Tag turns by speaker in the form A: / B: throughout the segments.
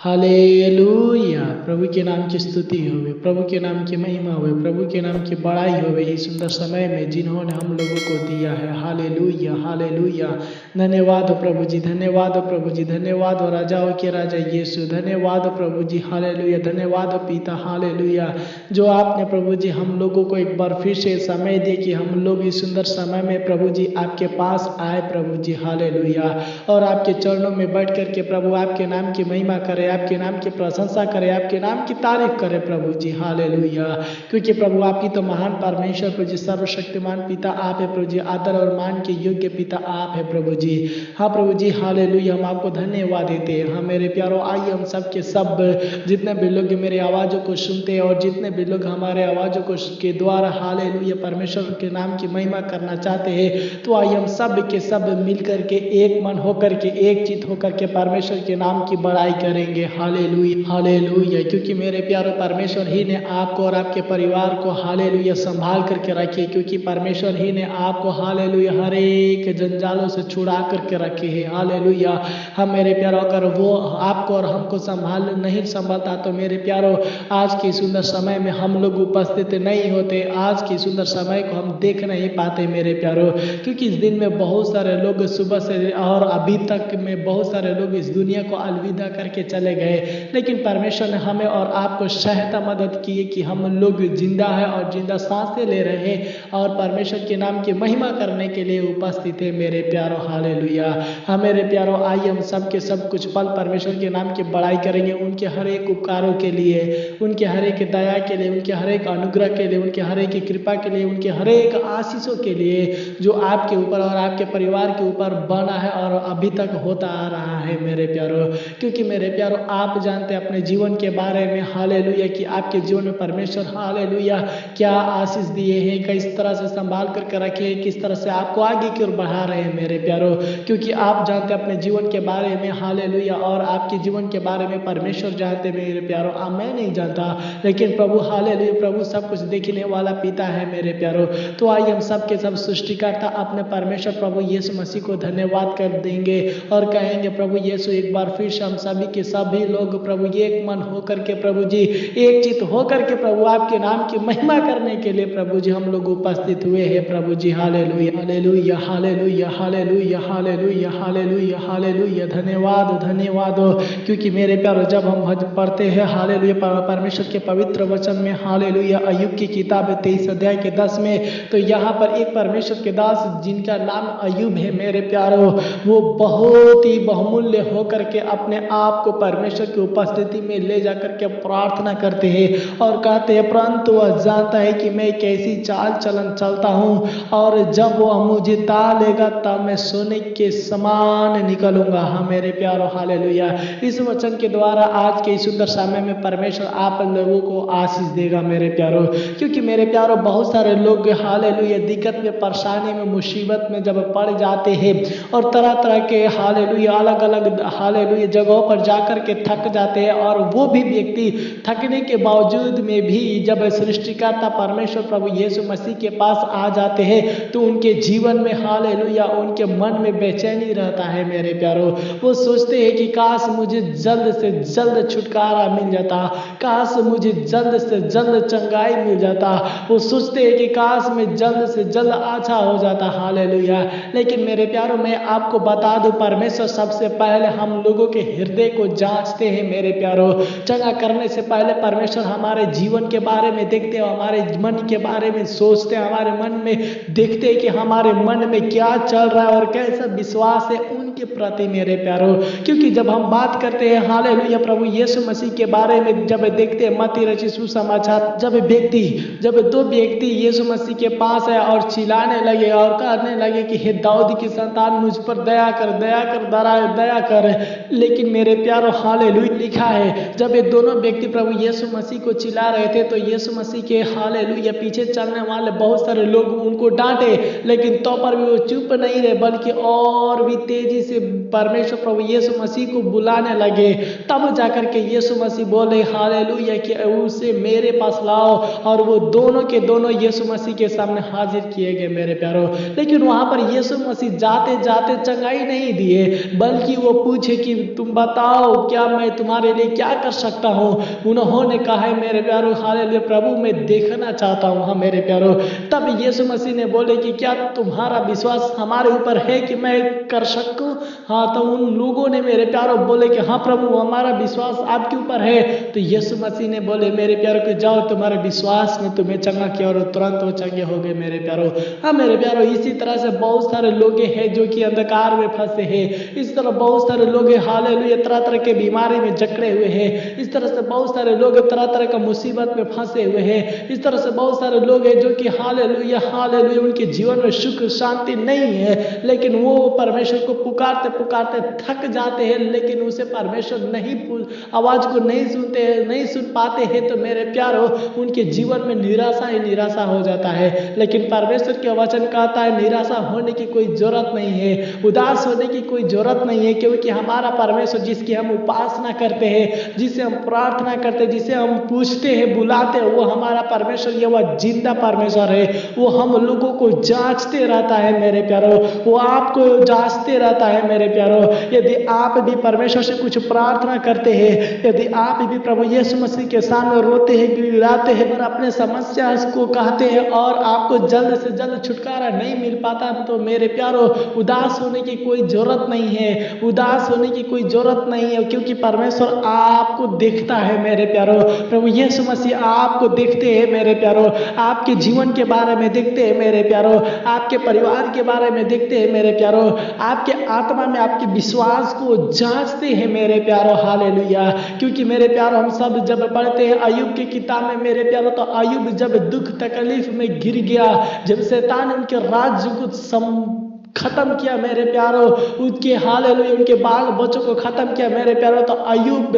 A: Hallelujah. प्रभु के नाम की स्तुति होवे, प्रभु के नाम की महिमा होवे, प्रभु के नाम की बड़ाई होवे इस सुंदर समय में जिन्होंने हम लोगों को दिया है। Hallelujah hallelujah. धन्यवाद हो प्रभु जी, धन्यवाद हो प्रभु जी, धन्यवाद हो राजाओं के राजा यीशु, धन्यवाद हो प्रभु जी। हालेलुया। धन्यवाद हो पिता। हालेलुया। जो आपने प्रभु जी हम लोगों को एक बार फिर से समय दे कि हम लोग इस सुंदर समय में प्रभु जी आपके पास आए प्रभु जी। हालेलुया। और आपके चरणों में बैठ करके प्रभु आपके नाम की महिमा करें, आपके नाम की प्रशंसा करें, आपके नाम की तारीफ करें प्रभु जी। हालेलुया। क्योंकि प्रभु आप ही तो महान परमेश्वर प्रभु जी, सर्वशक्तिमान पिता आप है प्रभु जी, आदर और मान के योग्य पिता आप है प्रभु जी। हाँ प्रभु जी। हालेलुया। हम आपको धन्यवाद देते हैं। हाँ मेरे प्यारों, आइए हम सब के सब जितने भी लोग मेरे आवाज़ों को सुनते हैं और जितने भी लोग हमारे आवाज़ों को के द्वारा हालेलुया परमेश्वर के नाम की महिमा करना चाहते हैं, तो आइए हम सब के सब मिल करके एक मन होकर के एक चित होकर के परमेश्वर के नाम की बड़ाई करेंगे। Hallelujah hallelujah. क्योंकि मेरे प्यारों, परमेश्वर ही ने आपको और आपके परिवार को हालेलुया संभाल करके रखे, क्योंकि परमेश्वर ही ने आपको हालेलुया हर एक जंजालों से छुड़ा करके रखे हैं। हालेलुया। हम मेरे प्यारों, अगर वो आपको और हमको नहीं संभालता तो मेरे प्यारों आज के सुंदर समय में हम लोग उपस्थित नहीं होते, आज के सुंदर समय को हम देख नहीं पाते मेरे प्यारों। क्योंकि इस दिन में बहुत सारे लोग सुबह से और अभी तक में बहुत सारे लोग इस दुनिया को अलविदा करके चले गए, लेकिन परमेश्वर ने हमें और आपको सहायता मदद की कि हम लोग जिंदा है और जिंदा सांसें ले रहे हैं और परमेश्वर के नाम की महिमा करने के लिए उपस्थित है मेरे प्यारों। हालेलुया। हाँ मेरे प्यारों, आइए हम सब के सब कुछ पल परमेश्वर के नाम की बड़ाई करेंगे, उनके हर एक उपकारों के लिए, उनके हर एक दया के लिए, उनके हर एक अनुग्रह के लिए, उनके हर एक कृपा के लिए, उनके हर एक आशीषों के लिए जो आपके ऊपर और आपके परिवार के ऊपर बना है और अभी तक होता आ रहा है मेरे प्यारों। क्योंकि मेरे प्यारों, आप जानते हैं अपने जीवन के बारे में हालेलुया कि आपके जीवन में परमेश्वर हालेलुया क्या आशीष दिए हैं, किस तरह से संभाल करके रखे हैं, किस तरह से आपको आगे की ओर बढ़ा रहे हैं मेरे प्यारों। क्योंकि आप जानते हैं अपने जीवन के बारे में हालेलुया, और आपके जीवन के बारे में परमेश्वर जानते मेरे प्यारों। मैं नहीं जानता, लेकिन प्रभु हालेलुया, प्रभु सब कुछ देखने वाला पिता है मेरे प्यारों। तो आइए हम सब के सब सृष्टिकर्ता अपने परमेश्वर प्रभु यीशु मसीह को धन्यवाद कर देंगे और कहेंगे प्रभु यीशु एक बार फिर से हम सभी के सभी लोग प्रभु एक मन होकर के प्रभु जी एक चित होकर के प्रभु आपके नाम की महिमा करने के लिए प्रभु जी हम लोग उपस्थित हुए हैं प्रभु ji. Hallelujah hallelujah hallelujah hallelujah hallelujah hallelujah hallelujah. धन्यवाद धन्यवाद। क्योंकि मेरे प्यारों, जब हम पढ़ते हैं हालेलुया परमेश्वर के पवित्र वचन में हालेलुया अय्यूब की किताब 23 अध्याय के 10 में, तो यहाँ पर एक परमेश्वर के दास जिनका नाम अय्यूब है मेरे प्यारों, वो बहुत ही बहुमूल्य होकर के अपने आप को परमेश्वर की उपस्थिति में ले जाकर के प्रार्थना करते हैं और कहते हैं परंतु वह जानता है कि मैं कैसी चाल चलन चलता हूँ और जब वह मुझे तालेगा तब मैं सोने के समान निकलूंगा। हाँ मेरे प्यारों हालेलुया। इस वचन के द्वारा आज के सुंदर समय में परमेश्वर आप लोगों को आशीष देगा मेरे प्यारों। क्योंकि मेरे प्यारों, बहुत सारे लोग हालेलुया दिक्कत में, परेशानी में, मुसीबत में जब पड़ जाते हैं और तरह तरह के हालेलुया अलग अलग हालेलुया जगहों पर जाकर के थक जाते हैं, और वो भी व्यक्ति थकने के बावजूद में भी जब सृष्टिकर्ता परमेश्वर प्रभु यीशु मसीह के पास आ जाते हैं तो उनके जीवन में हालेलुया उनके मन में बेचैनी रहता है मेरे प्यारों। वो सोचते हैं कि काश मुझे जल्द से जल्द छुटकारा मिल जाता, काश मुझे जल्द से जल्द चंगाई मिल जाता। वो सोचते हैं कि काश मैं जल्द से जल्द अच्छा हो जाता। हालेलुया। लेकिन मेरे प्यारों, मैं आपको बता दूं, परमेश्वर सबसे पहले हम लोगों के हृदय को जांचते हैं मेरे प्यारों। चंगा करने से पहले परमेश्वर हमारे जीवन के बारे में देखते हैं, हमारे मन के बारे में सोचते हैं, हमारे मन में देखते हैं कि हमारे मन में क्या चल रहा है और कैसा विश्वास है उनके प्रति मेरे प्यारों। क्योंकि जब हम बात करते हैं हालेलुया प्रभु यीशु मसीह के बारे में, जब देखते हैं मत्ती रचित सुसमाचार, जब दो व्यक्ति यीशु मसीह के पास आए और चिल्लाने लगे और कहने लगे कि हे दाऊद की संतान मुझ पर दया कर दया कर दया कर। लेकिन मेरे प्यारों हालेलुया लिखा है, जब ये दोनों व्यक्ति प्रभु यीशु मसीह को चिल्ला रहे थे तो यीशु मसीह के हालेलुया पीछे चलने वाले बहुत सारे लोग उनको डांटे, लेकिन तो पर भी वो चुप नहीं रहे, बल्कि और भी तेजी से परमेश्वर प्रभु यीशु मसीह को बुलाने लगे, तब जाकर के यीशु मसीह बोले हालेलुया कि उसे मेरे पास लाओ, और वो दोनों के दोनों यीशु मसीह के सामने हाजिर किए गए मेरे प्यारो। लेकिन वहां पर यीशु मसीह जाते जाते चंगाई नहीं दिए, बल्कि वो पूछे कि तुम बताओ क्या मैं तुम्हारे लिए क्या कर सकता हूँ। उन्होंने कहा है मेरे प्यारो हालेलुया प्रभु मैं देखना चाहता हूँ। हाँ मेरे प्यारो, तब यीशु मसीह ने बोले कि क्या तुम्हारा विश्वास हमारे ऊपर है कि मैं कर सकूं। हाँ, तो उन लोगों ने मेरे प्यारो बोले कि हाँ प्रभु हमारा विश्वास आपके ऊपर है। तो यीशु मसीह ने बोले मेरे प्यारो कि जाओ तुम्हारे विश्वास ने तुम्हें चंगा किया, और तुरंत वो चंगे हो गए मेरे प्यारो। हाँ मेरे प्यारो, इसी तरह से बहुत सारे लोग हैं जो कि अंधकार में फंसे हैं। इस तरह बहुत सारे लोग हालेलुया तरह तरह के बीमारी में जकड़े हुए हैं। इस तरह से बहुत सारे लोग तरह तरह का मुसीबत में फंसे हुए हैं। इस तरह से बहुत सारे लोग हैं जो कि हालेलुया हालेलुया उनके जीवन में सुख शांति नहीं है, लेकिन वो परमेश्वर को पुकारते पुकारते थक जाते हैं, लेकिन उसे परमेश्वर नहीं आवाज को नहीं सुनते हैं, नहीं सुन पाते हैं। तो मेरे प्यारो उनके जीवन में निराशा ही निराशा हो जाता है। लेकिन परमेश्वर के वचन कहता है निराशा होने की कोई जरूरत नहीं है, उदास होने की कोई जरूरत नहीं है, क्योंकि हमारा परमेश्वर जिसकी हम उपासना करते हैं, जिसे हम प्रार्थना करते हैं, जिसे हम पूछते हैं बुलाते हैं, वो हमारा परमेश्वर ये वह जिंदा परमेश्वर है। वो हम लोगों को जांचते रहता है मेरे प्यारो, वो आपको जांचते रहता है मेरे प्यारो। यदि आप भी परमेश्वर से कुछ प्रार्थना करते हैं, यदि आप भी प्रभु यीशु मसीह के सामने रोते हैं गिड़गिड़ाते हैं और अपने समस्या को कहते हैं और आपको जल्द से जल्द छुटकारा नहीं मिल पाता, तो मेरे प्यारो उदास होने की कोई जरूरत नहीं है, उदास होने की कोई जरूरत नहीं है, क्योंकि परमेश्वर आपको देखता है मेरे प्यारो। प्रभु यीशु मसीह आपको देखते हैं मेरे प्यारो, आपके जीवन के बारे में देखते हैं मेरे प्यारो, आपके परिवार के बारे में देखते हैं मेरे प्यारो, आपके आत्मा में आपके विश्वास को जांचते हैं मेरे प्यारो हालेलुया। क्योंकि मेरे प्यारो हम सब जब पढ़ते हैं अय्यूब की किताब में मेरे प्यारो, तो अय्यूब जब दुख तकलीफ में गिर गया, जब शैतान उनके राज्य को खत्म किया मेरे प्यारो, उसके हालेलुया उनके बाल बच्चों को खत्म किया मेरे प्यारो, तो अय्यूब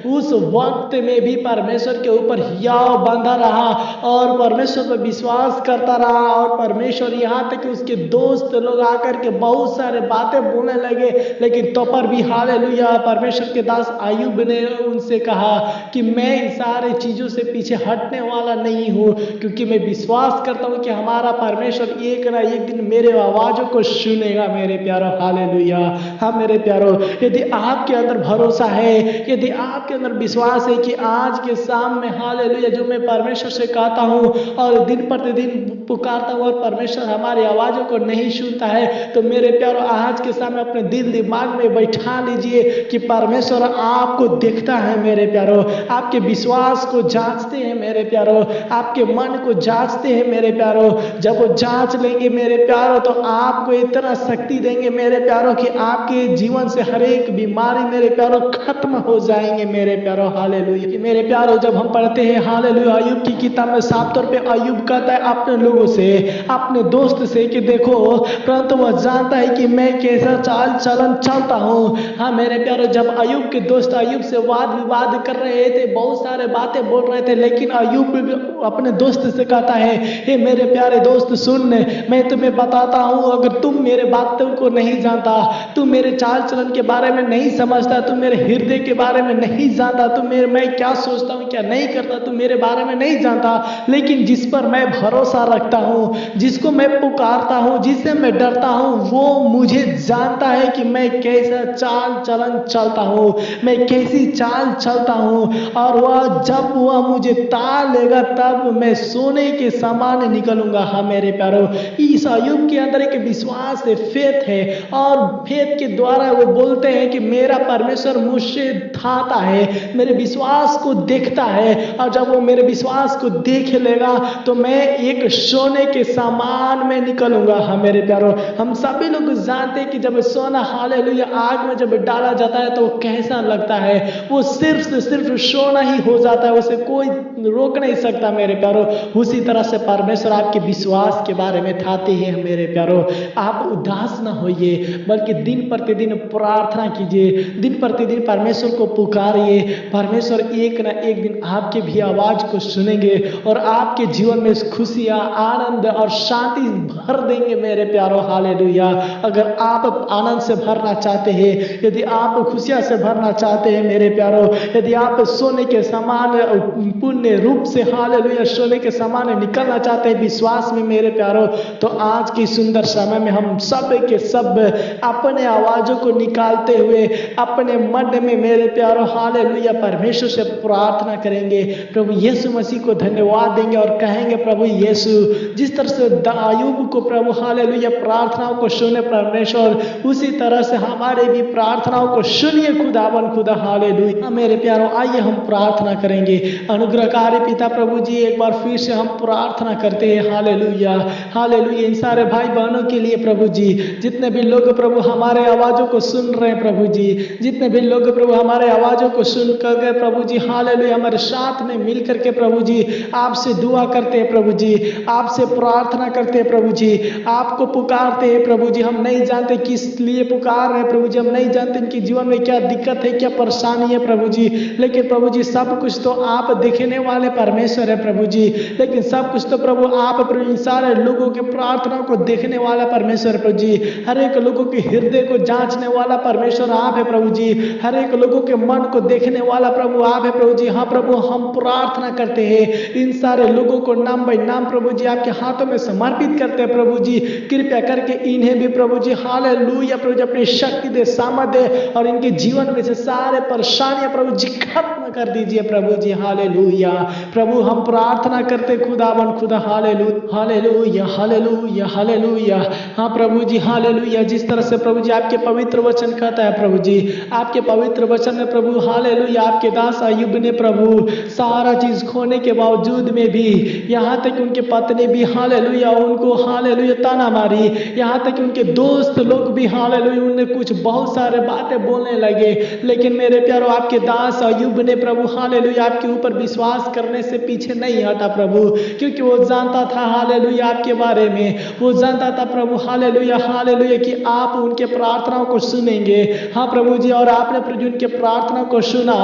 A: उस वक्त में भी परमेश्वर के ऊपर हियाव बंधा रहा और परमेश्वर पर विश्वास करता रहा। और परमेश्वर यहाँ तक कि उसके दोस्त लोग आकर के बहुत सारे बातें बोलने लगे, लेकिन तो पर भी हालेलुया परमेश्वर के दास अय्यूब ने उनसे कहा कि मैं इन सारी चीजों से पीछे हटने वाला नहीं हूँ, क्योंकि मैं विश्वास करता हूँ कि हमारा परमेश्वर एक ना एक दिन मेरे आवाजों को सुनेगा मेरे प्यारो हालेलुया। हाँ मेरे प्यारो, यदि आपके अंदर भरोसा है, यदि आपके अंदर विश्वास है कि आज के शाम में हालेलुया जो मैं परमेश्वर से कहता हूँ और दिन प्रतिदिन पुकारता हूँ और परमेश्वर हमारी आवाजों को नहीं सुनता है, तो मेरे प्यारो आज के शाम में अपने दिल दिमाग में बैठा लीजिए कि परमेश्वर आपको देखता है मेरे प्यारो, आपके विश्वास को जांचते हैं मेरे प्यारो, आपके मन को जांचते हैं मेरे प्यारो। जब वो जांच लेंगे मेरे प्यारो, तो आपको इतना शक्ति देंगे मेरे प्यारो कि आपके जीवन से हर एक बीमारी मेरे प्यारो खत्म हो जाएंगे मेरे प्यारो हालेलुया। मेरे प्यारो जब हम पढ़ते हैं हालेलुया अय्यूब की किताब में, साफ तौर पे अय्यूब कहता है अपने लोगों से, अपने दोस्त से कि देखो, परंतु वह जानता है कि मैं कैसा चाल चलन चलता हूँ। हाँ मेरे प्यारो, जब अय्यूब के दोस्त अय्यूब से वाद विवाद कर रहे थे, बहुत सारे बातें बोल रहे थे, लेकिन अय्यूब अपने दोस्त से कहता है हे मेरे प्यारे दोस्त सुन, मैं तुम्हें बताता हूँ, अगर तुम मेरे बातों को नहीं जानता, तू मेरे चाल चलन के बारे में नहीं समझता, तू मेरे हृदय के बारे में नहीं जानता, तू मैं क्या सोचता हूँ क्या नहीं करता, तू मेरे बारे में नहीं जानता, लेकिन जिस पर मैं भरोसा रखता हूँ, जिसको मैं पुकारता हूँ, जिससे मैं डरता हूँ, वो मुझे जानता है कि मैं कैसा चाल चलन चलता हूँ, मैं कैसी चाल चलता हूँ, और वह जब वह मुझे ताड़ लेगा तब मैं सोने के समान निकलूंगा। हाँ मेरे प्यारो, इस अय्यूब के अंदर एक विश्वास है, फेथ है, और फेथ के द्वारा वो बोलते हैं कि मेरा परमेश्वर मुझसे ढाता है, मेरे विश्वास को देखता है, और जब वो मेरे विश्वास को देख लेगा तो मैं एक सोने के सामान में निकलूंगा। हाँ मेरे प्यारो, हम सभी लोग जानते हैं कि जब सोना हालेलुया आग में जब डाला जाता है तो वो कैसा लगता है, वो सिर्फ से सिर्फ सोना ही हो जाता है, उसे कोई रोक नहीं सकता मेरे प्यारो। उसी तरह से परमेश्वर आपके विश्वास के बारे में ठाते हैं मेरे प्यारो। आप आप उदास ना होइए, बल्कि दिन प्रतिदिन प्रार्थना कीजिए, दिन प्रतिदिन परमेश्वर को पुकारिए। परमेश्वर एक ना एक दिन आपके भी आवाज़ को सुनेंगे और आपके जीवन में खुशियाँ, आनंद और शांति भर देंगे मेरे प्यारो। हालेलुया। अगर आप आनंद से भरना चाहते हैं, यदि आप खुशियाँ से भरना चाहते हैं मेरे प्यारो, यदि आप सोने के समान पुण्य रूप से, हालेलुया, सोने के समान निकलना चाहते हैं विश्वास में मेरे प्यारो, तो आज की सुंदर समय में हम सब के सब अपने आवाज़ों को निकालते हुए अपने मन में मेरे प्यारो, हालेलुया, परमेश्वर से प्रार्थना करेंगे। प्रभु यीशु मसीह को धन्यवाद देंगे और कहेंगे, प्रभु यीशु, जिस तरह से अय्यूब को प्रभु, हालेलुया, प्रार्थनाओं को सुने परमेश्वर, उसी तरह से हमारे भी प्रार्थनाओं को सुनिए खुदावन खुदा। हालेलुया। मेरे प्यारो, आइए हम प्रार्थना करेंगे। अनुग्रहकारी पिता प्रभु जी, एक बार फिर से हम प्रार्थना करते हैं। Hallelujah, hallelujah. इन सारे भाई बहनों के लिए प्रभु जी, जितने भी लोग प्रभु हमारे आवाज़ों को सुन रहे हैं प्रभु जी, जितने भी लोग प्रभु हमारे आवाज़ों को सुन कर प्रभु जी, हालेलुया, हमारे साथ में मिल करके प्रभु जी आपसे दुआ करते हैं प्रभु जी, आपसे प्रार्थना करते हैं प्रभु जी, आपको पुकारते हैं प्रभु जी। हम नहीं जानते किस लिए पुकार रहे हैं प्रभु जी, हम नहीं जानते इनके जीवन में क्या दिक्कत है, क्या परेशानी है प्रभु जी, लेकिन प्रभु जी सब कुछ तो आप देखने वाले परमेश्वर है प्रभु जी। लेकिन सब कुछ तो प्रभु आप प्रभु इन सारे लोगों के प्रार्थना को देखने वाला परमेश्वर है प्रभु जी। हर एक लोगों के हृदय को जांचने वाला परमेश्वर आप है प्रभु जी। हर एक लोगों के मन को देखने वाला प्रभु आप है प्रभु जी। हाँ प्रभु, हम प्रार्थना करते हैं, इन सारे लोगों को नाम बाई नाम प्रभु जी आपके हाथों में समर्पित करते हैं प्रभु जी। कृपया करके इन्हें भी प्रभु जी, हालेलुया, प्रभु जी अपनी शक्ति दे, सामर्थ दे और इनके जीवन में से सारे परेशानियां प्रभु जी खत्म कर दीजिए प्रभु जी। हालेलुया। प्रभु हम प्रार्थना करते खुदावन खुदा। Hallelujah, hallelujah, hallelujah, hallelujah. हाँ प्रभु जी, हालेलुया। जिस तरह से प्रभु जी आपके पवित्र वचन कहता है प्रभु जी, आपके पवित्र वचन में प्रभु, हालेलुया, आपके दास अय्यूब ने प्रभु सारा चीज खोने के बावजूद में भी, यहाँ तक उनके पत्नी भी, हालेलुया, उनको, हालेलुया, ताना मारी, यहाँ तक उनके दोस्त लोग भी, हालेलुया, उन्हें कुछ बहुत सारे बातें बोलने लगे, लेकिन मेरे प्यारो आपके दास अय्यूब ने प्रभु, हालेलुया, आपके ऊपर विश्वास करने से पीछे नहीं हटा प्रभु, क्योंकि वो जानता था, हालेलुया, आपके बारे में वो जानता था प्रभु, हालेलुया, हालेलुया, कि आप उनके प्रार्थनाओं को सुनेंगे। हाँ प्रभु जी, और आपने प्रभु उनके प्रार्थना को सुना,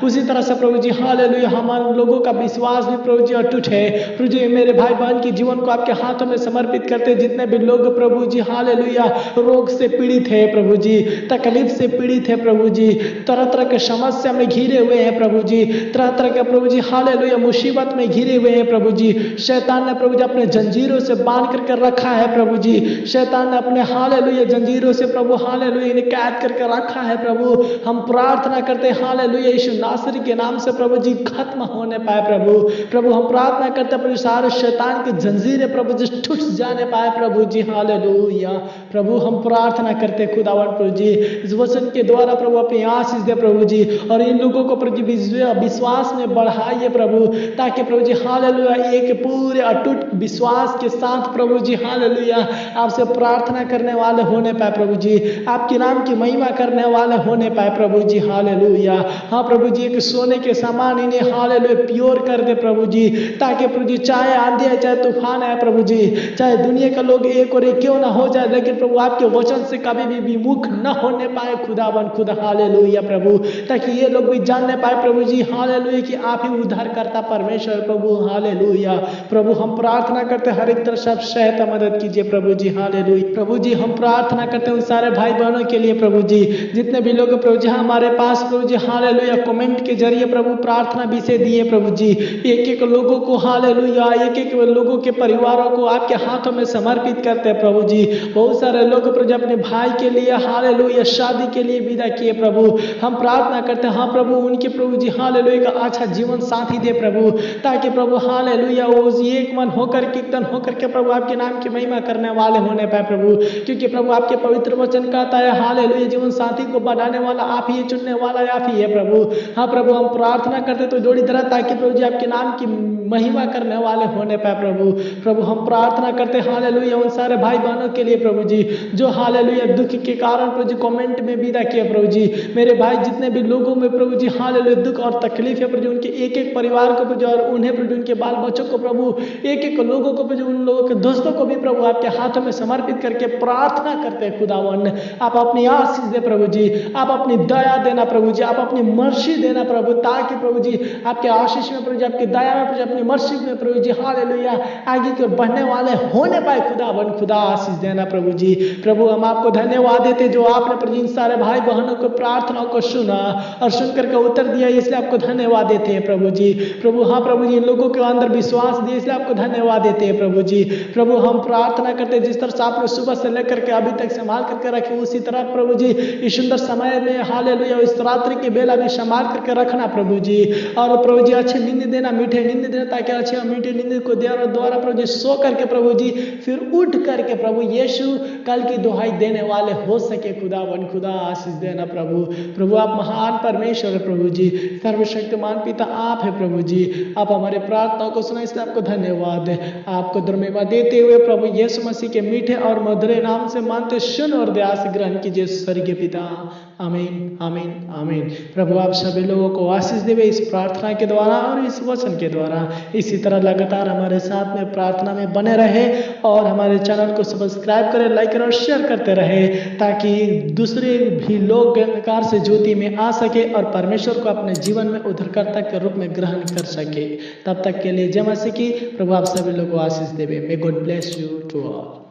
A: उसी तरह से प्रभु जी, हालेलुया, हमारे लोगों का विश्वास भी प्रभु जी अटूट है। प्रभु जी मेरे भाई बहन के जीवन को आपके हाथों में समर्पित करते, जितने भी लोग प्रभु जी, हालेलुया, रोग से पीड़ित है प्रभु जी, तकलीफ से पीड़ित है प्रभु जी, तरह तरह के समस्या में घिरे हुए हैं प्रभु जी, तरह तरह के प्रभु जी, हालेलुया, मुसीबत में घिरे हुए हैं प्रभु जी। शैतान ने प्रभु जी अपने जंजीरों से बांध करके रखा है प्रभु जी, शैतान ने अपने, हालेलुया, जंजीरों से प्रभु, हालेलुया, इन्हें कैद करके रखा है प्रभु। हम प्रार्थना करते हैं, हालेलुया, यीशु नासरी के नाम से प्रभु जी खत्म होने पाए प्रभु। प्रभु हम प्रार्थना करते हैं प्रभु सारे शैतान के जंजीरें प्रभु जी टूट जाने पाए प्रभु जी। हालेलुया। प्रभु हम प्रार्थना करते हैं खुदावन प्रभु जी, इस वचन के द्वारा प्रभु अपनी आशीष दे प्रभु जी, और इन लोगों को प्रभु जी विश्वास में बढ़ाइए प्रभु, ताकि प्रभु जी, हालेलुया, एक पूरे अटूट विश्वास के साथ प्रभु जी, हालेलुया, आपसे प्रार्थना करने वाले होने पाए प्रभु जी, आपके नाम की महिमा करने वाले होने पाए प्रभु जी। हालेलुया। हाँ प्रभु जी, एक सोने के समान इन्हें, हालेलुया, प्योर कर दे प्रभु जी, ताकि प्रभु जी चाहे आंधी है, चाहे तूफान है प्रभु जी, चाहे दुनिया का लोग एक और एक क्यों ना हो जाए, लेकिन प्रभु आपके वचन से कभी भी विमुख न होने पाए खुदावन खुदा। हालेलुया प्रभु, ताकि ये लोग भी जानने पाए प्रभु जी, हालेलुया, कि आप ही उद्धार करता परमेश्वर प्रभु। हालेलुया। प्रभु हम प्रार्थना करते हर एक तरह से आप सहायता मदद कीजिए प्रभु जी। हालेलुया। प्रभु जी हम प्रार्थना करते हैं उन सारे भाई बहनों के लिए प्रभु जी, जितने भी लोग प्रभु जी हमारे पास प्रभु जी, हालेलुया, कमेंट के जरिए प्रभु प्रार्थना विषय दिए प्रभु जी, एक एक लोगों को, हालेलुया, एक एक लोगों के परिवारों को आपके हाथों में समर्पित करते हैं प्रभु जी। बहुत सारे लोग प्रभु जी अपने भाई के लिए, हालेलुया, शादी के लिए विदा किए प्रभु। हम प्रार्थना करते हैं, हाँ प्रभु, उनके प्रभु जी, हालेलुया, का अच्छा जीवन साथी दे प्रभु, ताकि प्रभु, हालेलुया, वो एक मन होकर, कीर्तन होकर के प्रभु आपके नाम की महिमा करने वाले होने पाए प्रभु, क्योंकि प्रभु आपके पवित्र वचन कहता है, हालेलुया, जीवन साथी को बढ़ाने वाला आप ही, चुनने वाला आप ही है प्रभु। हाँ प्रभु हम प्रार्थना करते तो जोड़ी तरह, ताकि प्रभु जी आपके नाम की महिमा करने वाले होने पाए प्रभु। प्रभु हम प्रार्थना करते, हालेलुया, उन सारे भाई बहनों के लिए प्रभु जी, जो, हालेलुया, दुख के कारण प्रभु जी कमेंट में विदा किए प्रभु जी, मेरे भाई जितने भी लोगों में प्रभु जी, हालेलुया, दुख और तकलीफ है प्रभु, उनके एक एक परिवार को प्रभु, और उन्हें प्रभु, उनके बाल बच्चों को प्रभु, एक एक लोगों को प्रभु, उन लोगों के दोस्तों को भी प्रभु आपके हाथों में समर्पित करके प्रार्थना करते हैं खुदावन, आप अपनी आशीष दे प्रभु जी, आप अपनी दया देना प्रभु जी, आप अपनी मर्सी देना प्रभु, ताकि प्रभु जी आपके आशीष में प्रभु जी, आपकी दया में प्रभु जी, अपनी मर्सी में प्रभु जी हालेलुया आगे की ओर बढ़ने वाले होने पाए खुदावन। खुदा आशीष देना प्रभु जी। प्रभु हम आपको धन्यवाद देते जो आपने प्रभु इन सारे भाई बहनों को प्रार्थनाओं को सुना और सुन करके उत्तर दिया, इसलिए आपको धन्यवाद देते हैं प्रभु जी। प्रभु हाँ प्रभु जी, इन लोगों के अंदर विश्वास दिए, इसलिए आपको धन्यवाद देते हैं प्रभु जी। प्रभु हम प्रार्थना करते हैं जिस तरह से आपने सुबह से लेकर के अभी तक संभाल करके रखे, उसी तरह प्रभु जी इस सुंदर समय में हालेलुया इस रात्रि की बेला में संभाल करके रखना प्रभु जी। और प्रभु जी अच्छे नींद देना, मीठे नींद देना, ताकि अच्छे मीठे नींद को द्वारा प्रभु जी सो करके प्रभु जी फिर उठ करके प्रभु यीशु कल की दुहाई देने वाले हो सके खुदावन। खुदा आशीष देना प्रभु। प्रभु आप महान परमेश्वर है प्रभु जी, सर्वशक्तिमान पिता आप है प्रभु जी। आप हमारे प्रार्थनाओं को सुना, इसलिए आपको धन्यवाद है। आपको धन्यवाद देते हुए प्रभु यीशु मसीह के मीठे और मधुरे नाम से मानते सुन और दया से ग्रहण कीजिए स्वर्गीय पिता। आमीन आमीन आमीन। प्रभु आप सभी लोगों को आशीष देवे इस प्रार्थना के द्वारा और इस वचन के द्वारा। इसी तरह लगातार हमारे साथ में प्रार्थना में बने रहे और हमारे चैनल को सब्सक्राइब करें, लाइक करें और शेयर करते रहे, ताकि दूसरे भी लोग अंधकार से ज्योति में आ सके और परमेश्वर को अपने जीवन में उद्धारकर्ता के रूप में ग्रहण कर सके। तब तक के लिए जय मसीह की। प्रभु आप सभी लोगों को आशीष देवे। May God bless you to all.